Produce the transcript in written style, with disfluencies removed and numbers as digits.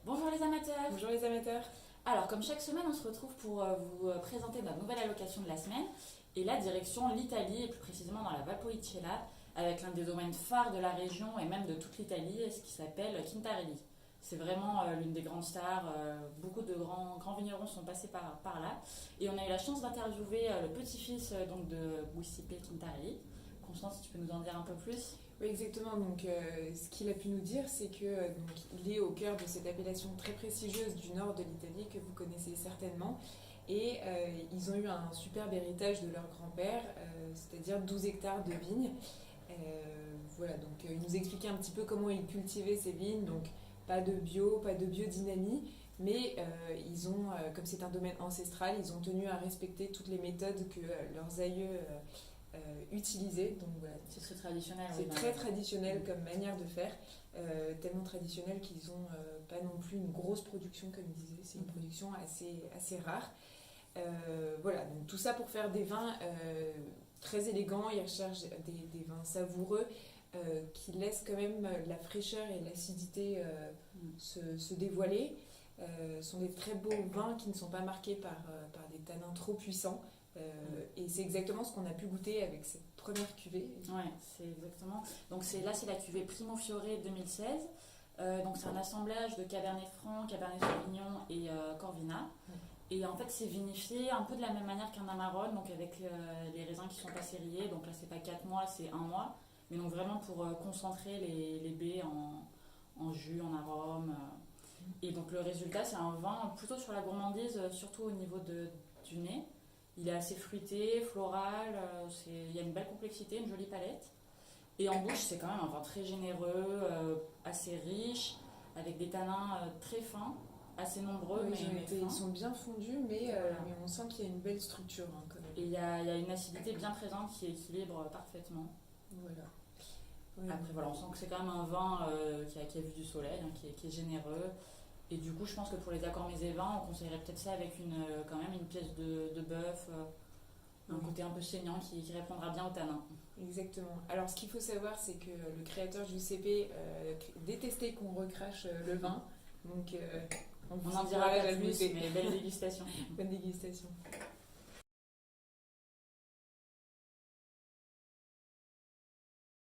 Bonjour les amateurs. Bonjour les amateurs. Alors comme chaque semaine on se retrouve pour vous présenter notre nouvelle allocation de la semaine et la direction l'Italie et plus précisément dans la Valpolicella avec l'un des domaines phares de la région et même de toute l'Italie, ce qui s'appelle Quintarelli. C'est vraiment l'une des grandes stars, beaucoup de grands vignerons sont passés par là et on a eu la chance d'interviewer le petit-fils donc de Giuseppe Quintarelli. Constance, si tu peux nous en dire un peu plus? Oui, exactement. Donc, ce qu'il a pu nous dire, c'est que il est au cœur de cette appellation très prestigieuse du nord de l'Italie que vous connaissez certainement. Et ils ont eu un superbe héritage de leur grand-père, c'est-à-dire 12 hectares de vignes. Voilà, donc il nous expliquait un petit peu comment ils cultivaient ces vignes. Donc, pas de bio, pas de biodynamie, mais comme c'est un domaine ancestral, ils ont tenu à respecter toutes les méthodes que leurs aïeux utiliser. Donc voilà, C'est très traditionnel. c'est Oui, très traditionnel comme manière de faire, tellement traditionnel qu'ils ont pas non plus une grosse production comme ils disaient, c'est une production assez rare. Voilà, donc tout ça pour faire des vins très élégants, ils recherchent des vins savoureux qui laissent quand même la fraîcheur et l'acidité se dévoiler. Ce sont des très beaux vins qui ne sont pas marqués par des tanins trop puissants. Et c'est exactement ce qu'on a pu goûter avec cette première cuvée. Ouais, c'est exactement. Donc c'est la cuvée Primo Fiore 2016. Donc c'est un assemblage de Cabernet Franc, Cabernet Sauvignon et Corvina. Et en fait c'est vinifié un peu de la même manière qu'un Amarone, donc avec les raisins qui sont pas serrillés. Donc là c'est pas 4 mois, c'est 1 mois. Mais donc vraiment pour concentrer les baies en jus, en arôme. Et donc le résultat c'est un vin plutôt sur la gourmandise, surtout au niveau du nez. Il est assez fruité, floral, il y a une belle complexité, une jolie palette. Et en bouche, c'est quand même un vin très généreux, assez riche, avec des tanins très fins, assez nombreux, Oui, mais fins. ils sont bien fondus, Voilà. mais on sent qu'il y a une belle structure quand même. Et il y a une acidité bien présente qui équilibre parfaitement. Voilà. Oui, Après, voilà, on sent que c'est quand même un vin qui a vu du soleil, hein, qui est généreux. Et du coup, je pense que pour les accords mets et vins, on conseillerait peut-être ça avec quand même une pièce de bœuf, un côté un peu saignant qui répondra bien au tanin. exactement. Alors, ce qu'il faut savoir, c'est que le créateur Giuseppe détestait qu'on recrache le vin. Donc, on On vous n'en dira encourage pas à le plus, goûter. mais belle dégustation. Bonne dégustation.